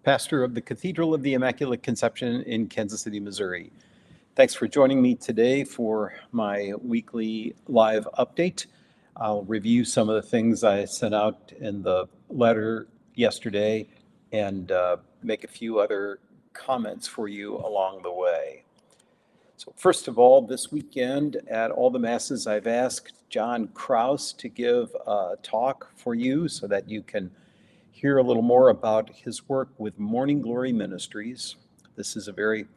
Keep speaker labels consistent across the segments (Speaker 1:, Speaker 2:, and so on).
Speaker 1: Pastor of the Cathedral of the Immaculate Conception in Kansas City, Missouri. Thanks for joining me today for my weekly live update. I'll review some of the things I sent out in the letter yesterday and make a few other comments for you along the way. So first of all, this weekend at all the masses, I've asked John Krause to give a talk for you so that you can hear a little more about his work with Morning Glory Ministries. This is a very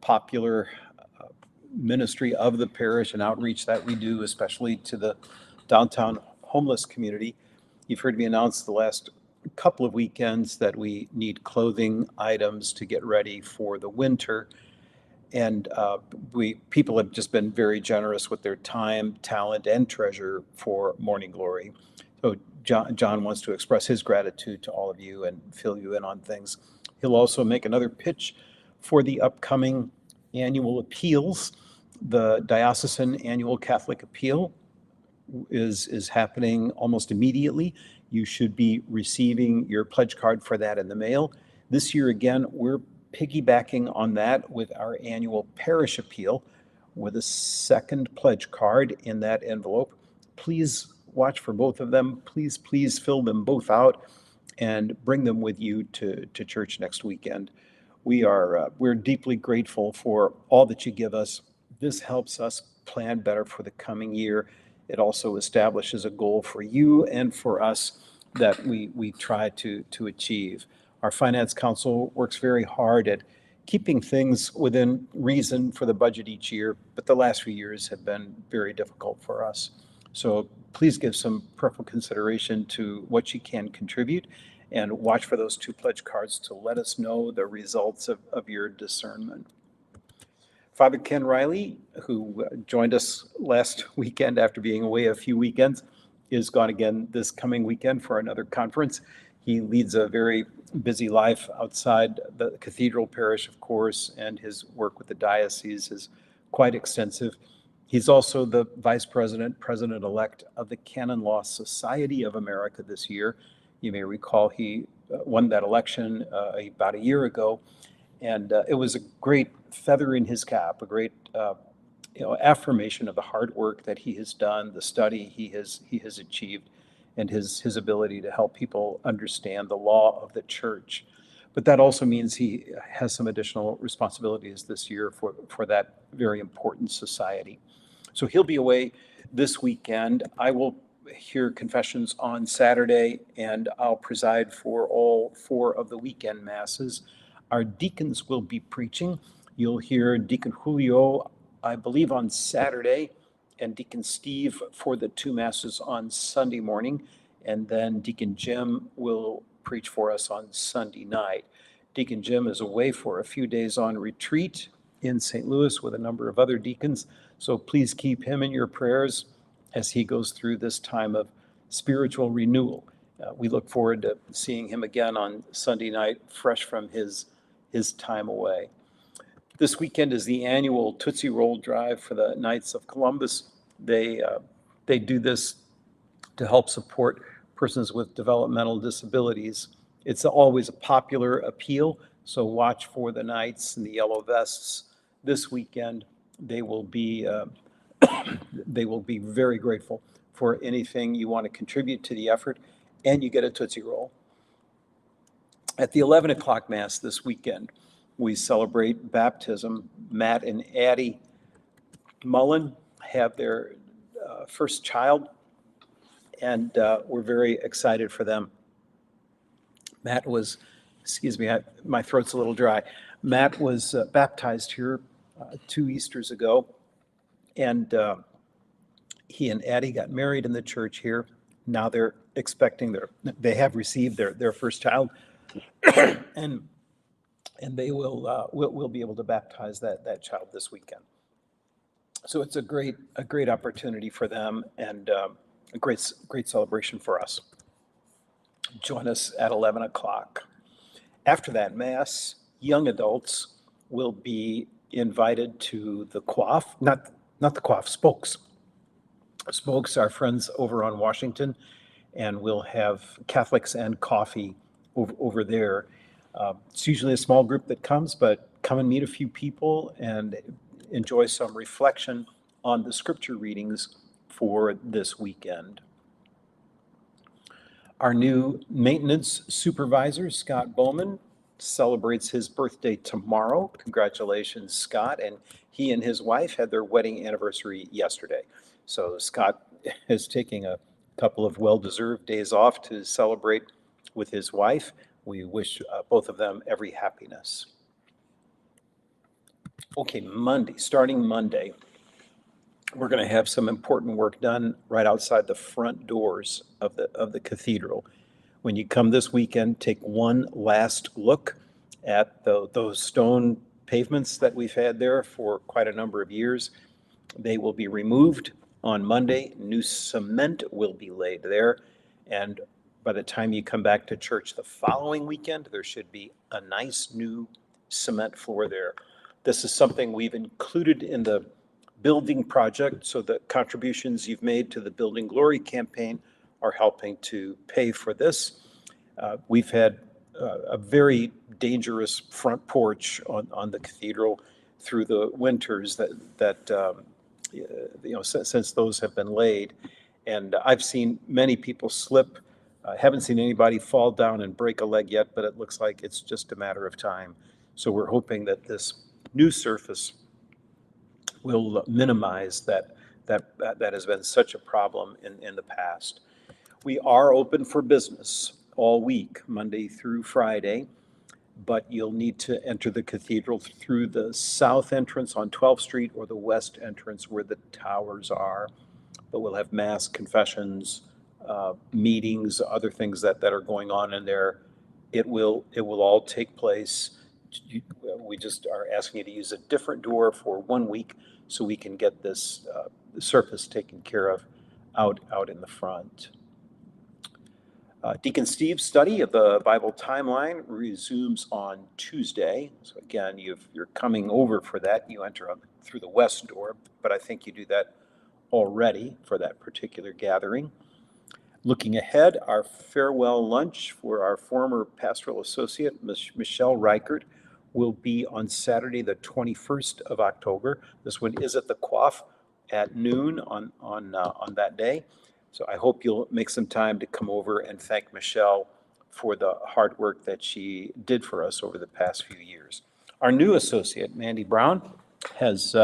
Speaker 1: popular ministry of the parish and outreach that we do, especially to the downtown homeless community. You've heard me announce the last couple of weekends that we need clothing items to get ready for the winter. And people have just been very generous with their time, talent, and treasure for Morning Glory. So John wants to express his gratitude to all of you and fill you in on things. He'll also make another pitch for the upcoming annual appeals. The Diocesan Annual Catholic Appeal is happening almost immediately. You should be receiving your pledge card for that in the mail. This year, again, we're piggybacking on that with our annual parish appeal with a second pledge card in that envelope. Please watch for both of them. Please fill them both out and bring them with you to church next weekend. We're deeply grateful for all that you give us. This helps us plan better for the coming year. It also establishes a goal for you and for us that we try to achieve. Our Finance Council works very hard at keeping things within reason for the budget each year, but the last few years have been very difficult for us. So please give some prayerful consideration to what you can contribute and watch for those two pledge cards to let us know the results of your discernment. Father Ken Riley, who joined us last weekend after being away a few weekends, is gone again this coming weekend for another conference. He leads a very busy life outside the Cathedral parish, of course, and his work with the diocese is quite extensive. He's also the vice president, president-elect of the Canon Law Society of America this year. You may recall he won that election about a year ago, and it was a great feather in his cap, a great affirmation of the hard work that he has done, the study he has achieved, and his ability to help people understand the law of the church. But that also means he has some additional responsibilities this year for that very important society. So he'll be away this weekend. I will hear confessions on Saturday, and I'll preside for all 4 of the weekend masses. Our deacons will be preaching. You'll hear Deacon Julio, I believe, on Saturday, and Deacon Steve for the 2 masses on Sunday morning, and then Deacon Jim will preach for us on Sunday night. Deacon Jim is away for a few days on retreat in St. Louis with a number of other deacons, so please keep him in your prayers as he goes through this time of spiritual renewal. We look forward to seeing him again on Sunday night, fresh from his time away. This weekend is the annual Tootsie Roll Drive for the Knights of Columbus. They do this to help support persons with developmental disabilities. It's always a popular appeal, so watch for the Knights in the yellow vests this weekend. They will be very grateful for anything you want to contribute to the effort, and you get a Tootsie Roll. At the 11 o'clock Mass this weekend, we celebrate baptism. Matt and Addie Mullen have their first child, and we're very excited for them. Matt was, my throat's a little dry. Matt was baptized here 2 Easters ago, and he and Addie got married in the church here. Now they're expecting they have received their first child, and they will be able to baptize that child this weekend. So it's a great opportunity for them, and a great celebration for us. Join us at 11 o'clock. After that Mass, young adults will be invited to the Quaff, not the Quaff, Spokes. Spokes are friends over on Washington, and we'll have Catholics and coffee over there. It's usually a small group that comes, but come and meet a few people and enjoy some reflection on the scripture readings for this weekend. Our new maintenance supervisor, Scott Bowman, celebrates his birthday tomorrow. Congratulations, Scott. And he and his wife had their wedding anniversary yesterday. So Scott is taking a couple of well-deserved days off to celebrate with his wife. We wish both of them every happiness. Okay, starting Monday, we're going to have some important work done right outside the front doors of the cathedral. When you come this weekend, take one last look at those stone pavements that we've had there for quite a number of years. They will be removed on Monday. New cement will be laid there. And by the time you come back to church the following weekend, there should be a nice new cement floor there. This is something we've included in the building project, so the contributions you've made to the Building Glory campaign are helping to pay for this. We've had a very dangerous front porch on the cathedral through the winters since those have been laid. And I've seen many people slip. I haven't seen anybody fall down and break a leg yet, but it looks like it's just a matter of time. So we're hoping that this new surface will minimize that has been such a problem in the past. We are open for business all week, Monday through Friday, but you'll need to enter the cathedral through the south entrance on 12th Street or the west entrance where the towers are. But we'll have mass, confessions, meetings, other things that are going on in there. It will all take place. We just are asking you to use a different door for 1 week so we can get this surface taken care of out in the front. Deacon Steve's study of the Bible timeline resumes on Tuesday. So again, you're coming over for that. You enter up through the west door, but I think you do that already for that particular gathering. Looking ahead, our farewell lunch for our former pastoral associate, Michelle Reichert, will be on Saturday, the 21st of October. This one is at the Quaff at noon on that day. So I hope you'll make some time to come over and thank Michelle for the hard work that she did for us over the past few years. Our new associate, Mandy Brown, has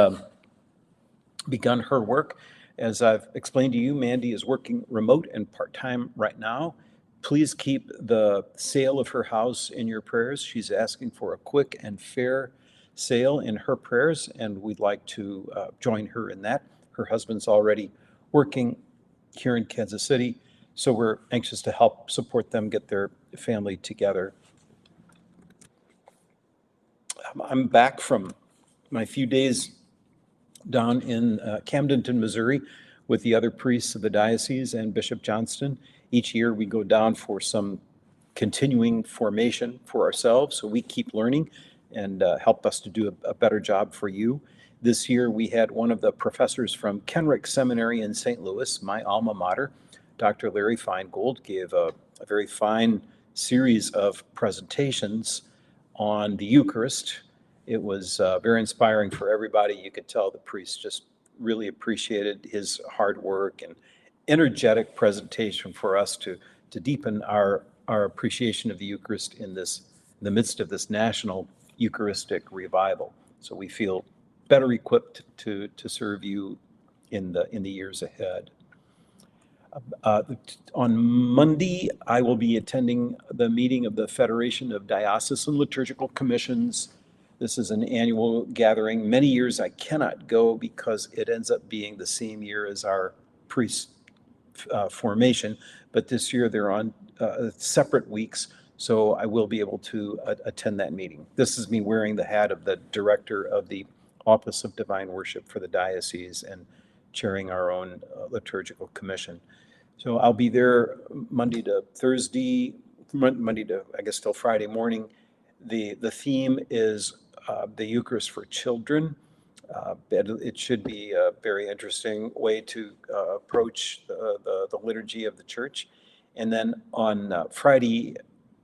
Speaker 1: begun her work. As I've explained to you, Mandy is working remote and part-time right now. Please keep the sale of her house in your prayers. She's asking for a quick and fair sale in her prayers, and we'd like to join her in that. Her husband's already working here in Kansas City, so we're anxious to help support them get their family together. I'm back from my few days down in Camdenton, Missouri, with the other priests of the diocese and Bishop Johnston. Each year we go down for some continuing formation for ourselves, so we keep learning and help us to do a better job for you. This year we had one of the professors from Kenrick Seminary in St. Louis, my alma mater, Dr. Larry Feingold, gave a very fine series of presentations on the Eucharist. It was very inspiring for everybody. You could tell the priest just really appreciated his hard work and energetic presentation for us to deepen our appreciation of the Eucharist in the midst of this national Eucharistic revival. So we feel better equipped to serve you in the years ahead. On Monday, I will be attending the meeting of the Federation of Diocesan Liturgical Commissions. This is an annual gathering. Many years I cannot go because it ends up being the same year as our priest formation, but this year they're on separate weeks, so I will be able to attend that meeting. This is me wearing the hat of the director of the Office of Divine Worship for the diocese and chairing our own liturgical commission. So I'll be there Monday to Thursday, Monday to, I guess, till Friday morning. The theme is the Eucharist for children. It should be a very interesting way to approach the liturgy of the church. And then on Friday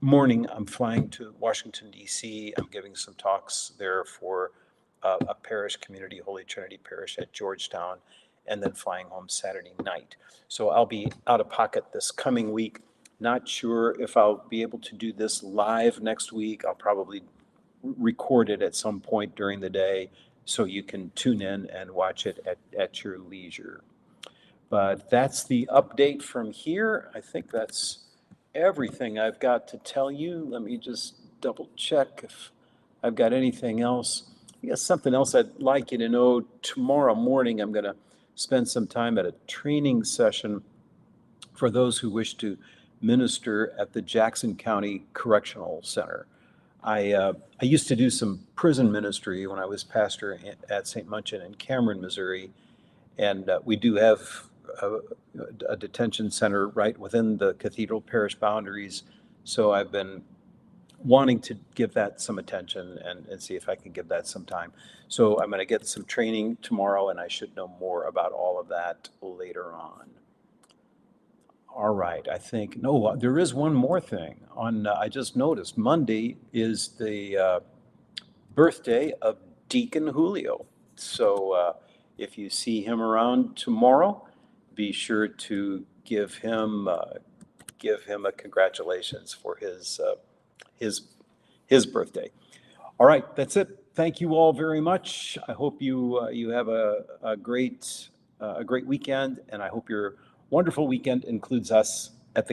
Speaker 1: morning, I'm flying to Washington, D.C. I'm giving some talks there for a parish community, Holy Trinity Parish at Georgetown, and then flying home Saturday night. So I'll be out of pocket this coming week. Not sure if I'll be able to do this live next week. I'll probably record it at some point during the day so you can tune in and watch it at your leisure. But that's the update from here. I think that's everything I've got to tell you. Let me just double check if I've got anything else. I guess something else I'd like you to know. Tomorrow morning, I'm going to spend some time at a training session for those who wish to minister at the Jackson County Correctional Center. I used to do some prison ministry when I was pastor at St. Munchin in Cameron, Missouri, and we do have a detention center right within the Cathedral parish boundaries. So I've been wanting to give that some attention and see if I can give that some time. So I'm going to get some training tomorrow, and I should know more about all of that later on. All right, I think, no, there is one more thing. I just noticed Monday is the birthday of Deacon Julio. So if you see him around tomorrow, be sure to give him a congratulations for his birthday. All right, that's it. Thank you all very much. I hope you have a great weekend, and I hope your wonderful weekend includes us